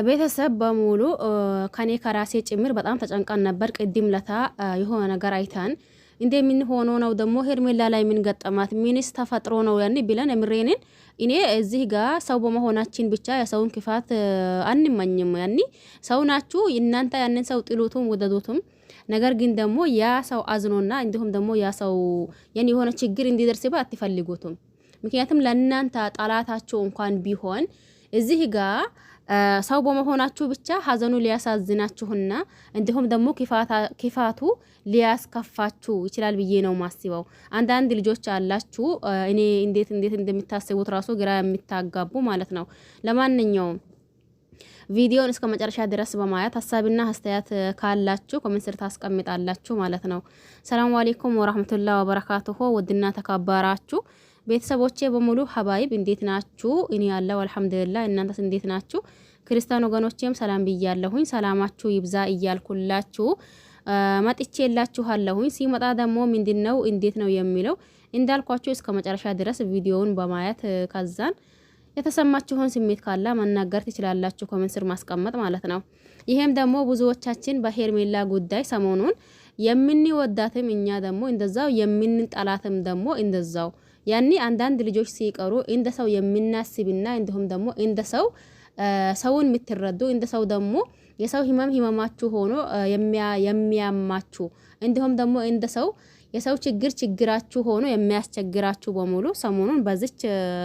ቤተሰብ በሙሉ ከኔ ከራሴ ጭምር በጣም ተጨንቀን ነበር። ቅድም ለታ የሆነ ነገር አይታን እንዴ ምን ሆኖ ነው ደግሞ ሄርሜላ ላይ ምን ገጠማት ምንስ ተፈጥሮ ነው ያን ብለን እምሬንን እኔ እዚህ ጋር ሰው በመሆናችን ብቻ የሰውን ክፋት አንመኝም። ያኒ ሰው ናችሁ እናንተ ያንን ሰው ጥሉቱም ወደዱቱም ነገር ግን ደግሞ ያ ሰው አዝኖና እንዲሁም ደግሞ ያ ሰው የኔ የሆነ ችግር እንዲደርስበት አትፈልጉትም። ምክንያቱም ለእናንተ ጠላታቸው እንኳን ቢሆን እዚህ ጋር ሰው በመሆናችሁ ብቻ ሀዘኑ ሊያሳዝናችሁና እንዲሁም ደግሞ ክፋቱ ሊያስከፋችሁ ይችላል ብዬ ነው ማስበው። አንዳንድ ልጆች አላችሁ እኔ እንዴት እንደምታስቡት ራሱ ግራ የሚታጋቡ ማለት ነው። ለማንኛውም ቪዲዮን እስከ መጨረሻ ድረስ በማየት ሀሳብና አስተያየት ካላችሁ ኮሜንት ስር ታስቀምጣላችሁ ማለት ነው። ሰላም አለይኩም ወራህመቱላሂ ወበረካቱሁ። ውድና ተከበራችሁ ቤተሰቦቼ በሙሉ ሀባይብ እንዴት ናችሁ? እኔ ያለው አልሐምዱሊላህ። እናንተስ እንዴት ናችሁ? ክርስቲያን ወገኖቼም ሰላም ብያለሁኝ። ሰላማችሁ ይብዛ እያልኩላችሁ መጥቼላችኋለሁኝ። ሲመጣ ደግሞ ምንድነው እንዴት ነው የሚለው እንዳልኳችሁ እስከ መጨረሻ ድረስ ቪዲዮውን በማየት ከዛን የተሰማችሁን ስሜት ካላ መናገር ትችላላችሁ፣ ኮሜንት ስር ማስቀመጥ ማለት ነው። ይሄም ደግሞ ብዙዎቻችን በሄርሜላ ጉዳይ ሰሞኑን የምንወዳትም እኛ ደግሞ እንደዛው የምንጠላትም ደግሞ እንደዛው ያኒ አንዳንድ ልጆች ሲቀሩ እንደ ሰው የምናስብና እንዲሁም ደግሞ እንደ ሰው ሰውን የምትረዱ እንደ ሰው ደግሞ የሰው ህመማችሁ ሆኖ የሚያማችሁ እንዲሁም ደግሞ እንደ ሰው የሰው ችግራችሁ ሆኖ የሚያስቸግራችሁ በሙሉ ሰሞኑን በዚች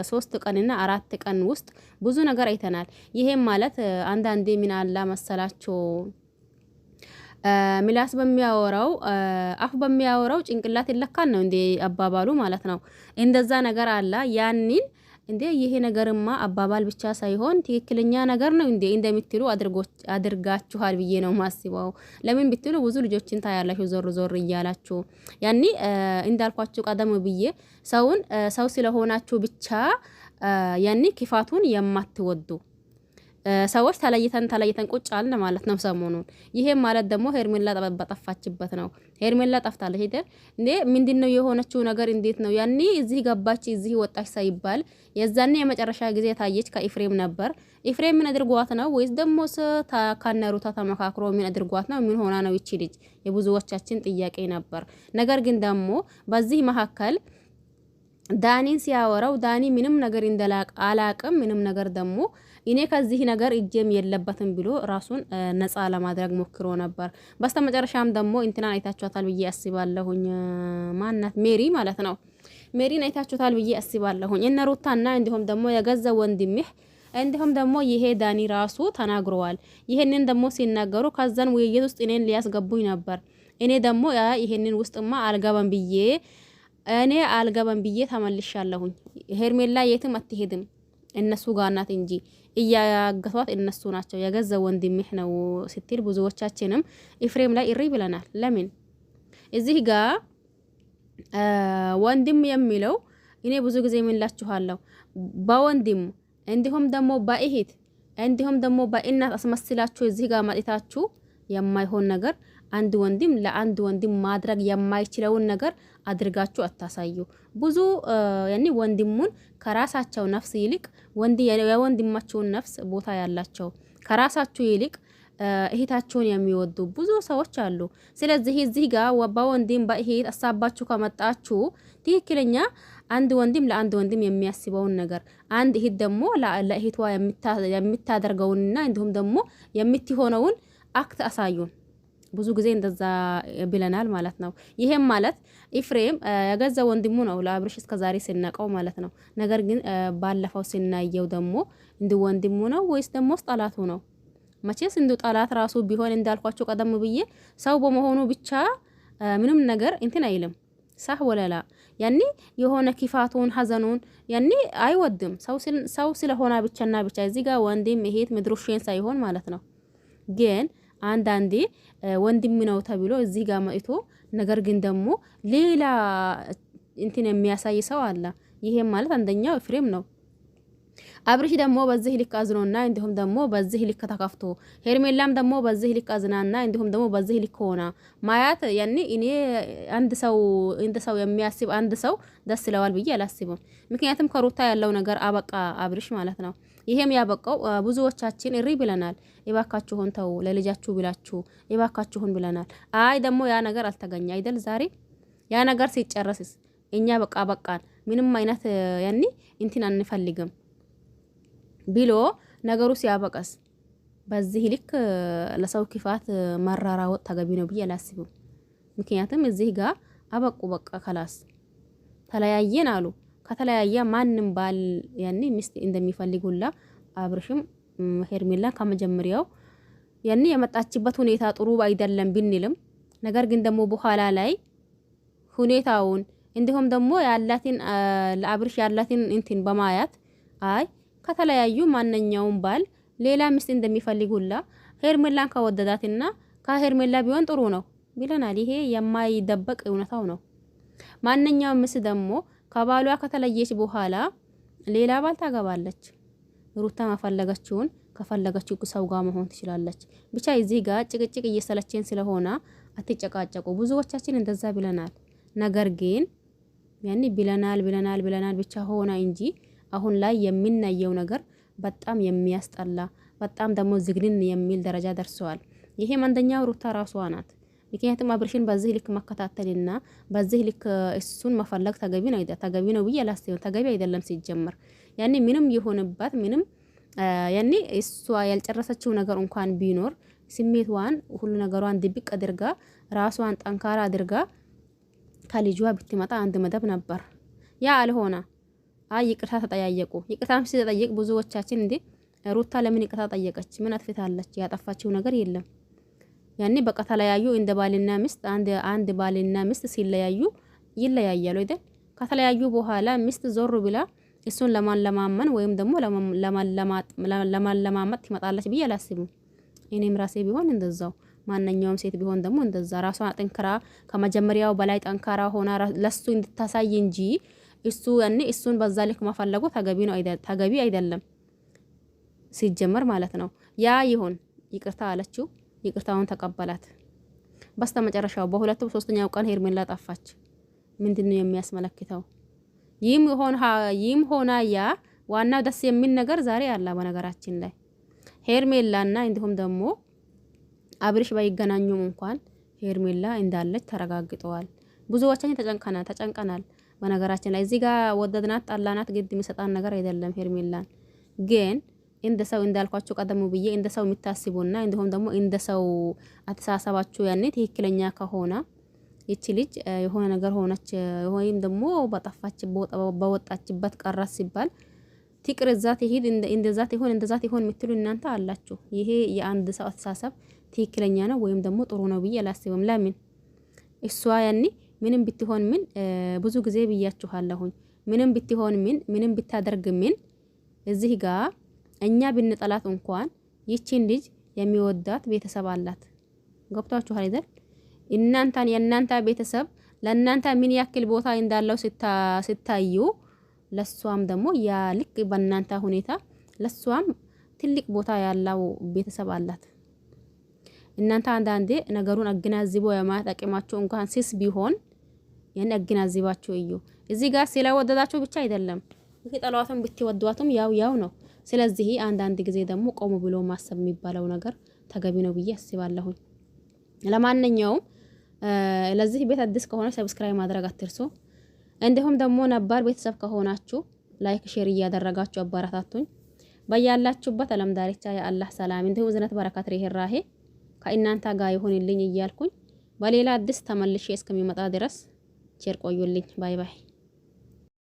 3 ቀንና 4 ቀን ውስጥ ብዙ ነገር አይተናል። ይሄም ማለት አንዳንዴ ምን አላ መሰላችሁ ሚላስ በሚያወራው አፍ በሚያወራው ጭንቅላት ይለካል ነው እንዴ አባባሉ ማለት ነው። እንደዛ ነገር አለ ያንን እንዴ ይሄ ነገርማ አባባል ብቻ ሳይሆን ትክክለኛ ነገር ነው እንዴ እንደምትሉ አድርጋችኋል ብዬ ነው ማስበው። ለምን ብትሉ ብዙ ልጆችን ታያላችሁ ዞር እያላችሁ ያኒ እንዳልኳችሁ ቀደም ብዬ ሰው ስለሆናችሁ ብቻ ያኒ ክፋቱን የማትወዱ ሰዎች ተለይተን ቁጭ አልን ማለት ነው ሰሞኑን። ይሄም ማለት ደግሞ ሄርሜላ ጠፋችበት ነው። ሄርሜላ ጠፍታለች አይደል እንዴ? ምንድነው የሆነችው ነገር እንዴት ነው ያኔ እዚህ ገባች እዚህ ወጣች ሳይባል የዛኔ የመጨረሻ ጊዜ ታየች ከኢፍሬም ነበር። ኢፍሬም ምን አድርጓት ነው? ወይስ ደግሞ ከነሩታ ተመካክሮ ምን አድርጓት ነው? ምን ሆና ነው ይቺ ልጅ? የብዙዎቻችን ጥያቄ ነበር። ነገር ግን ደግሞ በዚህ መካከል ዳኒን ሲያወራው ዳኒ ምንም ነገር እንደላቅ አላቅም ምንም ነገር ደግሞ እኔ ከዚህ ነገር እጄም የለበትም ብሎ ራሱን ነፃ ለማድረግ ሞክሮ ነበር። በስተመጨረሻም ደግሞ እንትናን አይታችኋታል ብዬ አስባለሁኝ። ማናት ሜሪ ማለት ነው። ሜሪን አይታችኋታል ብዬ አስባለሁኝ። እነ ሩታና እንዲሁም ደግሞ የገዛ ወንድምህ እንዲሁም ደግሞ ይሄ ዳኒ ራሱ ተናግረዋል። ይሄንን ደግሞ ሲናገሩ ከዛን ውይይት ውስጥ እኔን ሊያስገቡኝ ነበር። እኔ ደግሞ ይሄንን ውስጥማ አልገባም ብዬ ተመልሻለሁኝ። ሄርሜላ የትም አትሄድም እነሱ ጋር ናት እንጂ እያገቷት እነሱ ናቸው። የገዛ ወንድምህ ነው ስትል ብዙዎቻችንም ኢፍሬም ላይ እሪ ብለናል። ለምን እዚህ ጋር ወንድም የሚለው እኔ ብዙ ጊዜ ምንላችኋለሁ በወንድም እንዲሁም ደግሞ በእህት እንዲሁም ደግሞ በእናት አስመስላችሁ እዚህ ጋር መጥታችሁ የማይሆን ነገር አንድ ወንድም ለአንድ ወንድም ማድረግ የማይችለውን ነገር አድርጋችሁ አታሳዩ። ብዙ ያኒ ወንድሙን ከራሳቸው ነፍስ ይልቅ የወንድማቸውን ነፍስ ቦታ ያላቸው ከራሳቸው ይልቅ እህታቸውን የሚወዱ ብዙ ሰዎች አሉ። ስለዚህ እዚህ ጋር በወንድም በእህት አሳባችሁ ከመጣችሁ ትክክለኛ አንድ ወንድም ለአንድ ወንድም የሚያስበውን ነገር አንድ እህት ደግሞ ለእህቷ የምታደርገውንና እንዲሁም ደግሞ የምትሆነውን አክት አሳዩን። ብዙ ጊዜ እንደዛ ብለናል ማለት ነው። ይሄም ማለት ኢፍሬም የገዛ ወንድሙ ነው ለአብርሽ እስከዛሬ ሲነቀው ማለት ነው። ነገር ግን ባለፈው ሲናየው ደግሞ እንደ ወንድሙ ነው ወይስ ደግሞ ጠላቱ ነው? መቼስ እንደ ጠላት ራሱ ቢሆን እንዳልኳቸው ቀደም ብዬ ሰው በመሆኑ ብቻ ምንም ነገር እንትን አይልም። ሳህ ወለላ ያኒ የሆነ ክፋቱን ሀዘኑን ያኒ አይወድም። ሰው ስለሆነ ብቻና ብቻ እዚህ ጋር ወንድም እህት ምድሩሽን ሳይሆን ማለት ነው። ግን አንዳንዴ ወንድም ነው ተብሎ እዚህ ጋር መጥቶ ነገር ግን ደግሞ ሌላ እንትን የሚያሳይ ሰው አለ። ይሄም ማለት አንደኛው ኤፍሬም ነው። አብርሽ ደግሞ በዚህ ልክ አዝኖና እንዲሁም ደግሞ በዚህ ልክ ተከፍቶ ሄርሜላም ደግሞ በዚህ ልክ አዝናና እንዲሁም ደግሞ በዚህ ልክ ሆና ማያት ያኔ እኔ አንድ ሰው የሚያስብ አንድ ሰው ደስ ይለዋል ብዬ አላስብም። ምክንያቱም ከሩታ ያለው ነገር አበቃ አብርሽ ማለት ነው። ይሄም ያበቃው ብዙዎቻችን እሪ ብለናል። እባካችሁን ተው ለልጃችሁ ብላችሁ እባካችሁን ብለናል። አይ ደግሞ ያ ነገር አልተገኘ አይደል? ዛሬ ያ ነገር ሲጨረስስ እኛ በቃን ምንም አይነት ያኔ እንትን አንፈልግም ቢሎ ነገሩ ሲያበቃስ በዚህ ልክ ለሰው ክፋት መራራወጥ ተገቢ ነው ብዬ አላስብም። ምክንያቱም እዚህ ጋር አበቁ በቃ ከላስ ተለያየን አሉ። ከተለያየ ማንም ባል ያኔ ሚስት እንደሚፈልጉላ አብርሽም ሄርሜላ ከመጀመሪያው ያኔ የመጣችበት ሁኔታ ጥሩ አይደለም ብንልም ነገር ግን ደግሞ በኋላ ላይ ሁኔታውን እንዲሁም ደግሞ ያላትን ለአብርሽ ያላትን እንትን በማያት አይ ከተለያዩ ማንኛውም ባል ሌላ ሚስት እንደሚፈልጉላ ሄርሜላን ከወደዳትና ከሄርሜላ ቢሆን ጥሩ ነው ብለናል። ይሄ የማይደበቅ እውነታው ነው። ማንኛውም ሚስት ደግሞ ከባሏ ከተለየች በኋላ ሌላ ባል ታገባለች። ሩታ መፈለገችውን ከፈለገችው ሰው ጋር መሆን ትችላለች። ብቻ እዚህ ጋር ጭቅጭቅ እየሰለቸን ስለሆነ አትጨቃጨቁ። ብዙዎቻችን እንደዛ ብለናል። ነገር ግን ያኔ ብለናል ብቻ ሆነ እንጂ አሁን ላይ የሚናየው ነገር በጣም የሚያስጠላ በጣም ደግሞ ዝግንን የሚል ደረጃ ደርሰዋል። ይሄ አንደኛው ሩታ ራሷ ናት። ምክንያቱም አብርሽን በዚህ ልክ መከታተልና በዚህ ልክ እሱን መፈለግ ተገቢ ነው ብዬ አላስብም። ተገቢ አይደለም ሲጀመር። ያኔ ምንም ይሆንባት ምንም ያኔ እሷ ያልጨረሰችው ነገር እንኳን ቢኖር ስሜቷን ሁሉ ነገሯን ድብቅ አድርጋ ራሷን ጠንካራ አድርጋ ከልጇ ብትመጣ አንድ መደብ ነበር። ያ አልሆነ። አይ ይቅርታ ተጠያየቁ። ይቅርታም ሲጠየቅ ብዙዎቻችን እንዴ ሩታ ለምን ይቅርታ ጠየቀች? ምን አጥፍታለች? ያጠፋችው ነገር የለም። ያኔ በቃ ተለያዩ እንደ ባልና ሚስት አንድ ባልና ሚስት ሲለያዩ ይለያያሉ አይደል? ከተለያዩ በኋላ ሚስት ዞር ብላ እሱን ለማለማመን ወይም ደግሞ ለማለማመጥ ትመጣለች ብዬ አላስብም። እኔም ራሴ ቢሆን እንደዛው ማንኛውም ሴት ቢሆን ደግሞ እንደዛ ራሷን አጠንክራ ከመጀመሪያው በላይ ጠንካራ ሆና ለሱ እንድታሳይ እንጂ እሱ ያኔ እሱን በዛ ልክ መፈለጉ ተገቢ አይደለም ሲጀመር ማለት ነው። ያ ይሁን ይቅርታ አለችው። ይቅርታውን ተቀበላት። በስተመጨረሻው በሁለቱ ሶስተኛው ቀን ሄርሜላ ጠፋች። ምንድነው የሚያስመለክተው? ይህም ሆና ያ ዋናው ደስ የሚል ነገር ዛሬ አለ። በነገራችን ላይ ሄርሜላና እንዲሁም ደግሞ አብርሽ ባይገናኙም እንኳን ሄርሜላ እንዳለች ተረጋግጠዋል። ብዙዎቻችን ተጨንቀናል። በነገራችን ላይ እዚህ ጋር ወደድናት ጣላናት ግድ የሚሰጣን ነገር አይደለም። ሄርሜላን ግን እንደ ሰው እንዳልኳችሁ ቀደሙ ብዬ እንደ ሰው የሚታስቡና እንዲሁም ደግሞ እንደ ሰው አተሳሰባችሁ ያኔ ትክክለኛ ከሆነ ይቺ ልጅ የሆነ ነገር ሆነች ወይም ደግሞ በወጣችበት ቀራት ሲባል ትቅር ዛት ይሄድ እንደዛት ይሆን የምትሉ እናንተ አላችሁ። ይሄ የአንድ ሰው አተሳሰብ ትክክለኛ ነው ወይም ደግሞ ጥሩ ነው ብዬ አላስብም። ለምን እሷ ያኔ ምንም ብትሆን ምን ብዙ ጊዜ ብያችኋለሁኝ። ምንም ብትሆን ምንም ብታደርግ እዚህ ጋር እኛ ብንጠላት እንኳን ይቺን ልጅ የሚወዳት ቤተሰብ አላት። ገብቷችኋል አይደል? የእናንተ ቤተሰብ ለእናንተ ምን ያክል ቦታ እንዳለው ስታዩ ለሷም ደግሞ ያ ልክ በእናንተ ሁኔታ ለሷም ትልቅ ቦታ ያለው ቤተሰብ አላት። እናንተ አንዳንዴ ነገሩን አገናዝቦ የማለት አቅማችሁ እንኳን ሲስ ቢሆን ያን አገናዝባችሁ እዩ። እዚህ ጋር ስለወደዳችሁ ብቻ አይደለም ብትጠሏትም ብትወዷትም ያው ነው። ስለዚህ አንዳንድ ጊዜ ደግሞ ቆም ብሎ ማሰብ የሚባለው ነገር ተገቢ ነው ብዬ አስባለሁ። ለማንኛውም ለዚህ ቤት አዲስ ከሆነ ሰብስክራይብ ማድረግ አትርሱ። እንዲሁም ደግሞ ነባር ቤተሰብ ከሆናችሁ ላይክ ሼር እያደረጋችሁ አባራታቱኝ። በያላችሁበት ዓለም ዳርቻ የአላህ ሰላም እንዲሁም ዝነት በረከት ርህራሄ ከእናንተ ጋር ይሁንልኝ እያልኩኝ በሌላ አዲስ ተመልሼ እስከሚመጣ ድረስ ቸር ቆዩልኝ። ባይ ባይ።